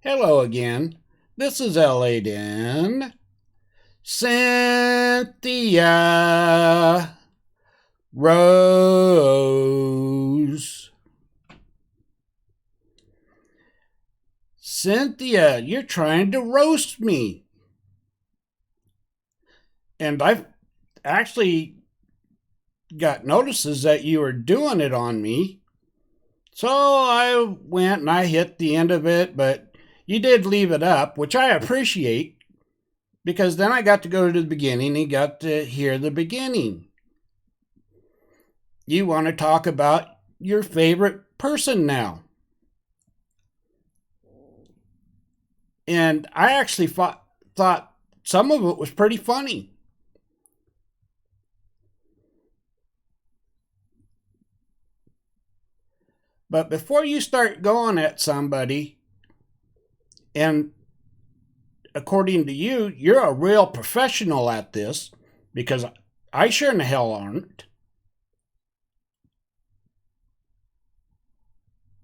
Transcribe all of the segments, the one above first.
Hello again. This is L.A. Cynthia Rose. Cynthia, you're trying to roast me. And I've actually got notices that you were doing it on me. So I went and I hit the end of it, but you did leave it up, which I appreciate, because then I got to go to the beginning and got to hear the beginning. You want to talk about your favorite person now. And I actually thought some of it was pretty funny. But before you start going at somebody, and according to you, you're a real professional at this, because I sure in the hell aren't.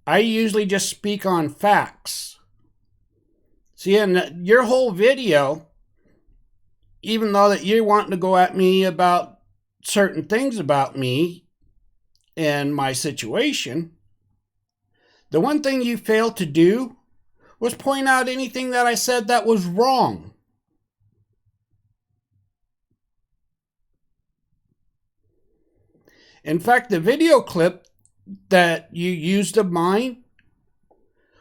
I usually just speak on facts. See, in your whole video, even though that you're wanting to go at me about certain things about me and my situation, the one thing you failed to do was point out anything that I said that was wrong. In fact, the video clip that you used of mine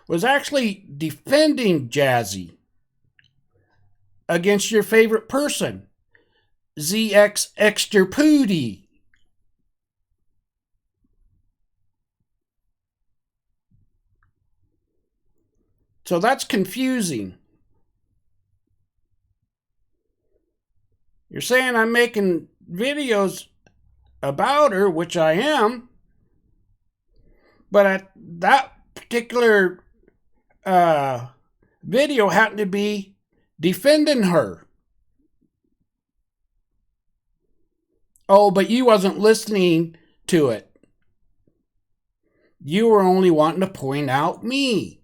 was actually defending Jassy against your favorite person, ZX Extra Pooty. So that's confusing. You're saying I'm making videos about her, which I am, but at that particular video happened to be defending her. Oh, but you wasn't listening to it. You were only wanting to point out me.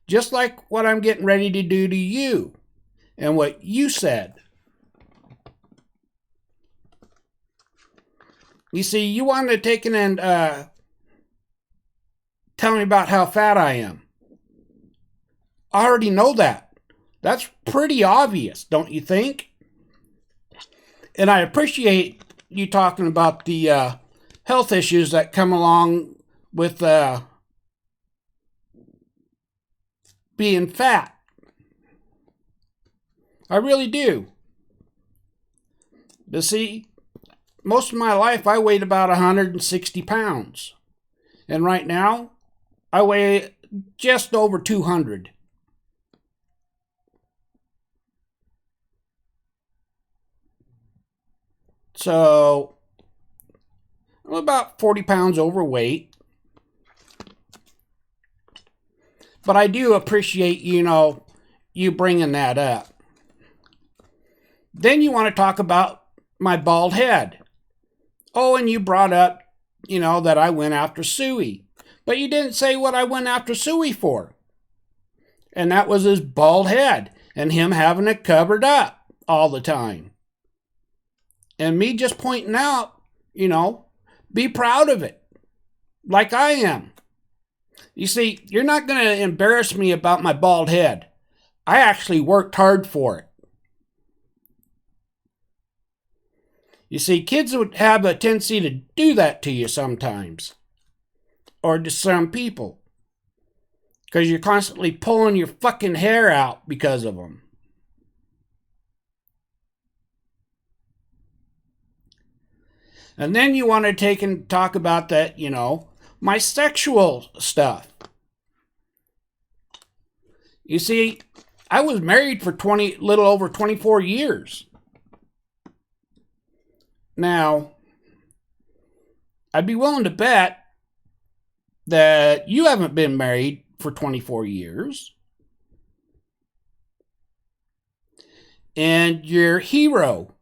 Just like what I'm getting ready to do to you and what you said. You see, you wanted to take in and tell me about how fat I am. I already know that. That's pretty obvious, don't you think? And I appreciate you talking about the health issues that come along with being fat. I really do. But see, most of my life I weighed about 160 pounds. And right now, I weigh just over 200. So, I'm about 40 pounds overweight. But I do appreciate, you bringing that up. Then you want to talk about my bald head. Oh, and you brought up, that I went after Suey. But you didn't say what I went after Suey for. And that was his bald head and him having it covered up all the time. And me just pointing out, be proud of it. Like I am. You see, you're not going to embarrass me about my bald head. I actually worked hard for it. You see, kids would have a tendency to do that to you sometimes. Or to some people. Because you're constantly pulling your fucking hair out because of them. And then you want to take and talk about that, my sexual stuff. You see, I was married for little over 24 years. Now, I'd be willing to bet that you haven't been married for 24 years. And your hero,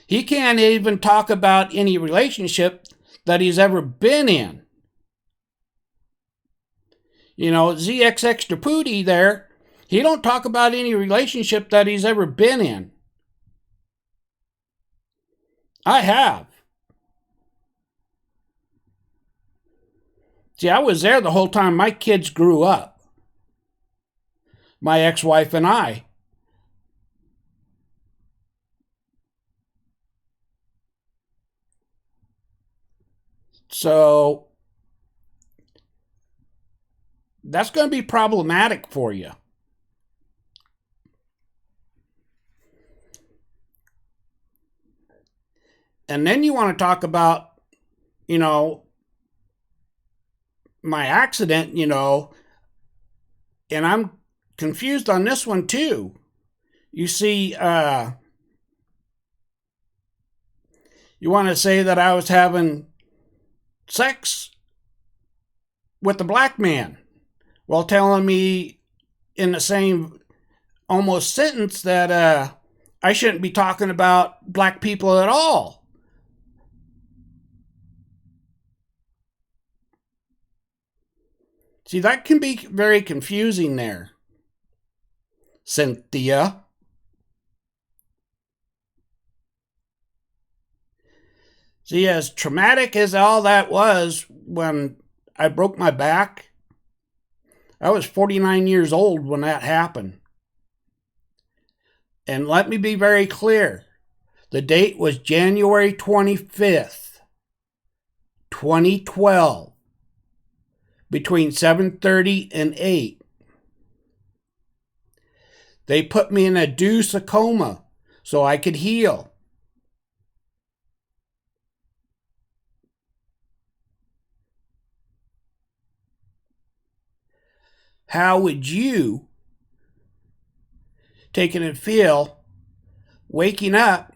he can't even talk about any relationship that he's ever been in. ZX Extra Pooty there, he don't talk about any relationship that he's ever been in. I have. See, I was there the whole time my kids grew up. My ex-wife and I. So that's going to be problematic for you. And then you want to talk about, my accident, and I'm confused on this one too. You see, you want to say that I was having sex with a black man while telling me in the same almost sentence that I shouldn't be talking about black people at all. See, that can be very confusing there, Cynthia. See, as traumatic as all that was when I broke my back, I was 49 years old when that happened. And let me be very clear. The date was January 25th, 2012, between 7:30 and 8. They put me in a deuce coma so I could heal. How would you take it and feel waking up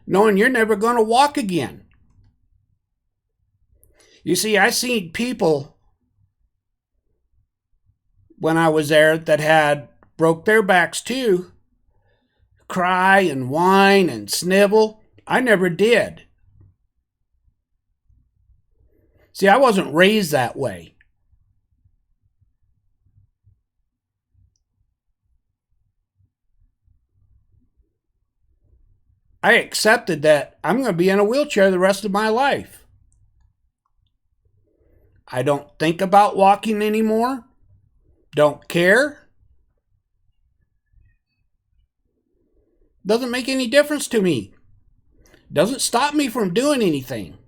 knowing you're never going to walk again? You see, I seen people when I was there that had broke their backs too, cry and whine and snivel. I never did. See, I wasn't raised that way. I accepted that I'm going to be in a wheelchair the rest of my life. I don't think about walking anymore. Don't care. Doesn't make any difference to me. Doesn't stop me from doing anything.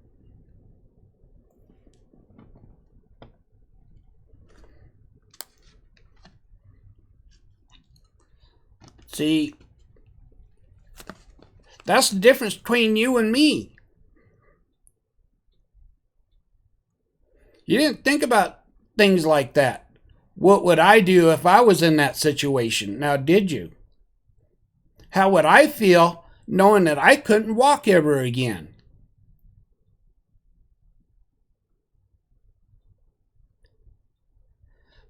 See, that's the difference between you and me. You didn't think about things like that. What would I do if I was in that situation? Now, did you? How would I feel knowing that I couldn't walk ever again?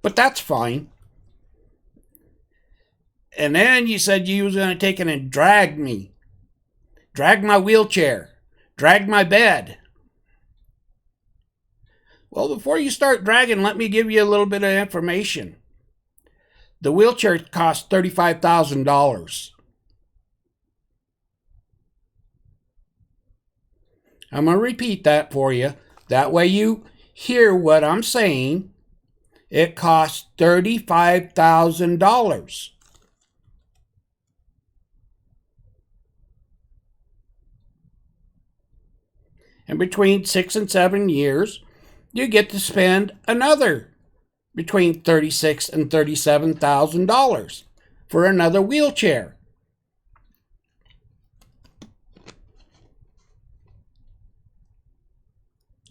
But that's fine. And then you said you was going to take it and drag me. Drag my wheelchair. Drag my bed. Well, before you start dragging, let me give you a little bit of information. The wheelchair cost $35,000. I'm going to repeat that for you. That way you hear what I'm saying. It costs $35,000. And between 6 and 7 years, you get to spend another between $36,000 and $37,000 for another wheelchair.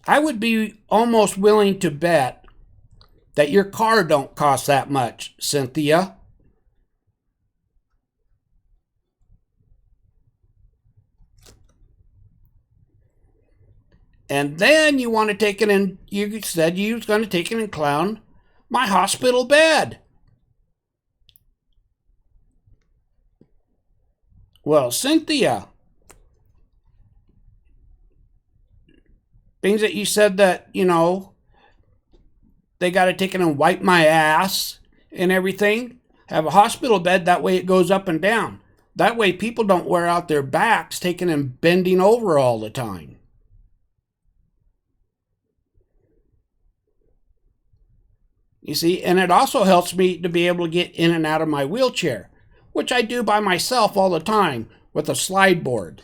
I would be almost willing to bet that your car don't cost that much, Cynthia. And then you want to take it in, you said you was going to take it and clown my hospital bed. Well, Cynthia, things that you said that, they got to take it and wipe my ass and everything. Have a hospital bed, that way it goes up and down. That way people don't wear out their backs taking and bending over all the time. You see, and it also helps me to be able to get in and out of my wheelchair, which I do by myself all the time with a slide board.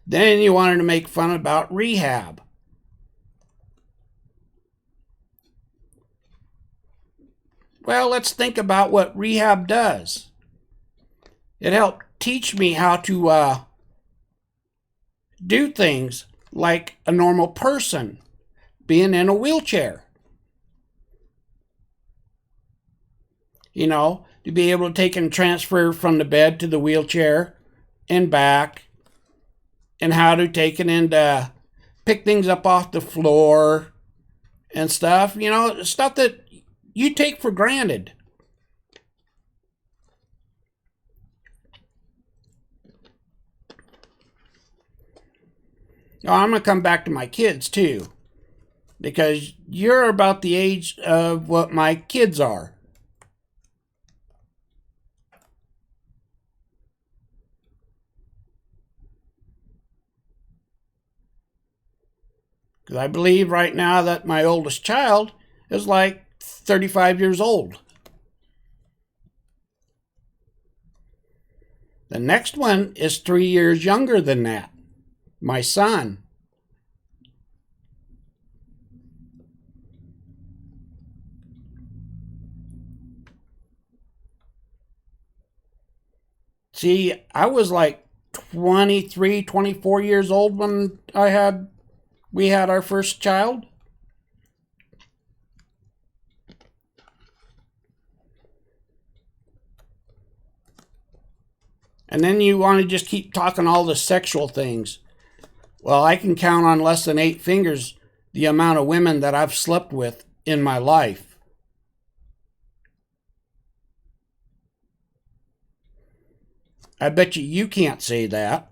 Then you wanted to make fun about Rehab. Well, let's think about what Rehab does. It helped teach me how to do things like a normal person, being in a wheelchair. You know, to be able to take and transfer from the bed to the wheelchair and back, and how to take it and pick things up off the floor and stuff, you know, stuff that you take for granted. Now, I'm going to come back to my kids too, because you're about the age of what my kids are. Because I believe right now that my oldest child is like 35 years old. The next one is 3 years younger than that, my son. See, I was like 23, 24 years old when we had our first child. And then you want to just keep talking all the sexual things. Well, I can count on less than 8 fingers the amount of women that I've slept with in my life. I bet you can't say that.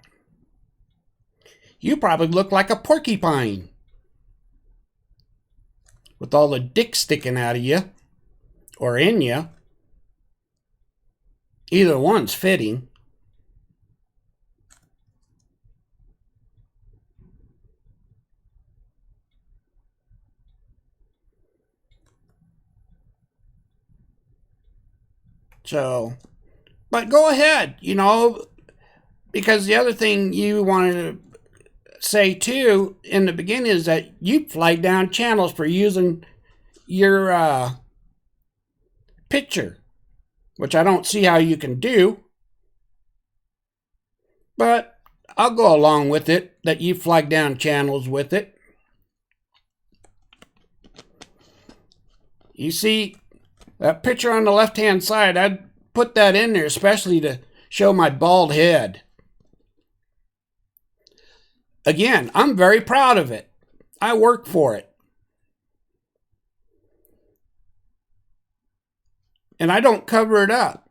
You probably look like a porcupine with all the dick sticking out of you or in you. Either one's fitting. So, but go ahead, you know, because the other thing you wanted to say too in the beginning is that you flag down channels for using your picture, which I don't see how you can do, but I'll go along with it that you flag down channels with it. You see, that picture on the left-hand side, I'd put that in there especially to show my bald head. Again, I'm very proud of it. I work for it. And I don't cover it up.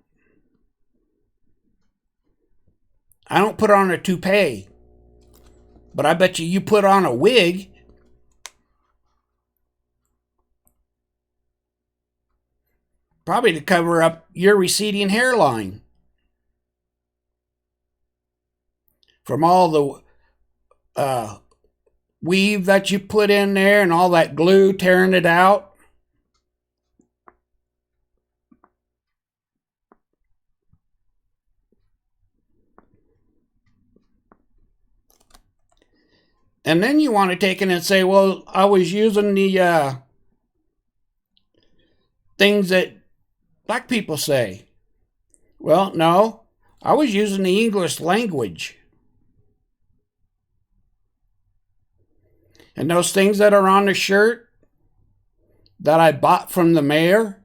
I don't put on a toupee. But I bet you put on a wig, probably to cover up your receding hairline from all the weave that you put in there and all that glue tearing it out. And then you want to take it and say, well, I was using the things that black people say. Well, no, I was using the English language. And those things that are on the shirt that I bought from the mayor,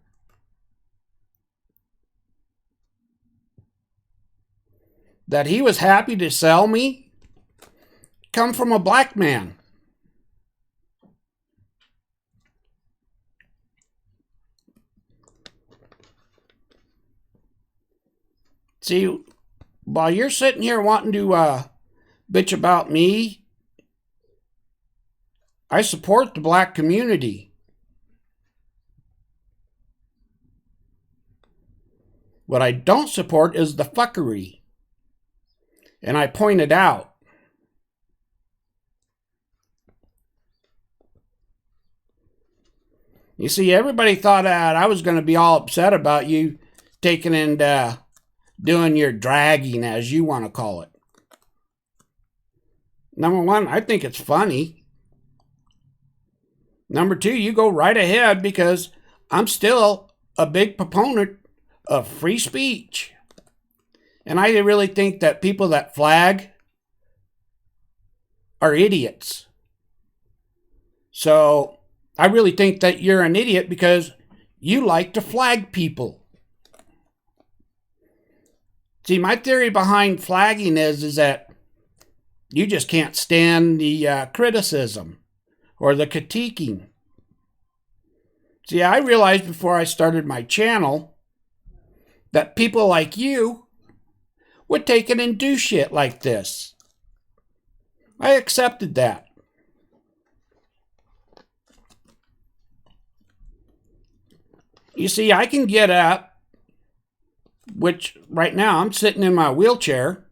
that he was happy to sell me, come from a black man. See, while you're sitting here wanting to bitch about me. I support the black community. What I don't support is the fuckery. And I pointed out. You see, everybody thought that I was going to be all upset about you taking and doing your dragging, as you want to call it. Number one, I think it's funny. Number two, you go right ahead, because I'm still a big proponent of free speech. And I really think that people that flag are idiots. So I really think that you're an idiot because you like to flag people. See, my theory behind flagging is that you just can't stand the criticism or the critiquing. See, I realized before I started my channel that people like you would take it and do shit like this. I accepted that. You see, I can get up, which right now I'm sitting in my wheelchair.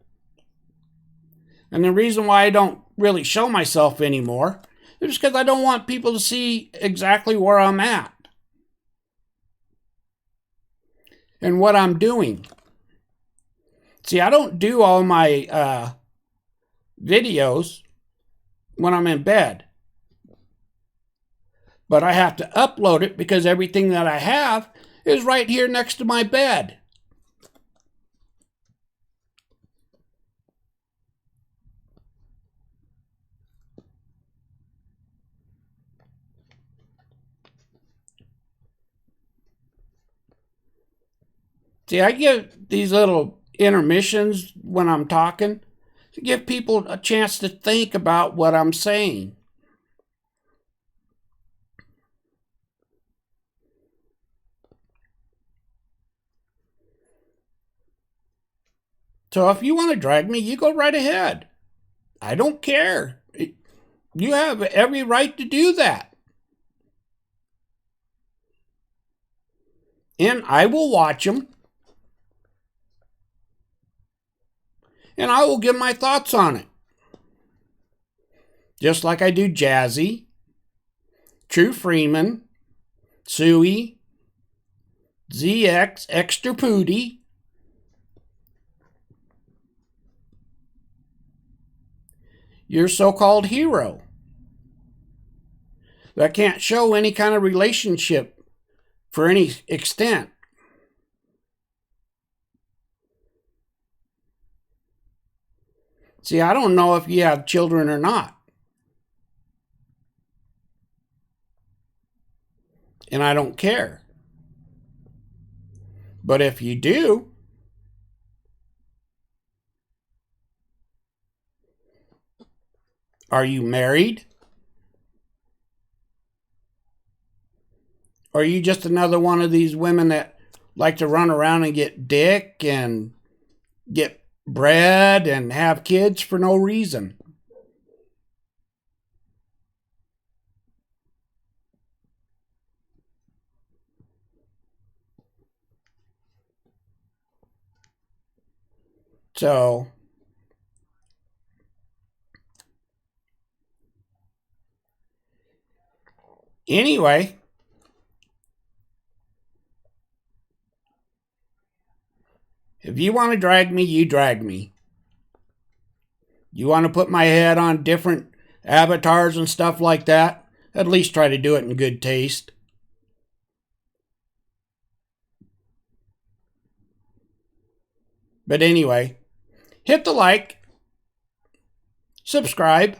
And the reason why I don't really show myself anymore is because I don't want people to see exactly where I'm at and what I'm doing. See, I don't do all my videos when I'm in bed. But I have to upload it because everything that I have is right here next to my bed. See, I give these little intermissions when I'm talking to give people a chance to think about what I'm saying. So if you want to drag me, you go right ahead. I don't care. You have every right to do that. And I will watch them. And I will give my thoughts on it. Just like I do Jassy, True Freeman, Suey, ZX, Extra Pooty, your so-called hero that can't show any kind of relationship for any extent. See, I don't know if you have children or not. And I don't care. But if you do, are you married? Or are you just another one of these women that like to run around and get dick and get bread and have kids for no reason? So, anyway, if you want to drag me, you drag me. You want to put my head on different avatars and stuff like that? At least try to do it in good taste. But anyway, hit the like, subscribe,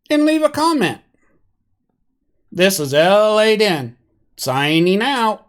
and leave a comment. This is LA Den, signing out.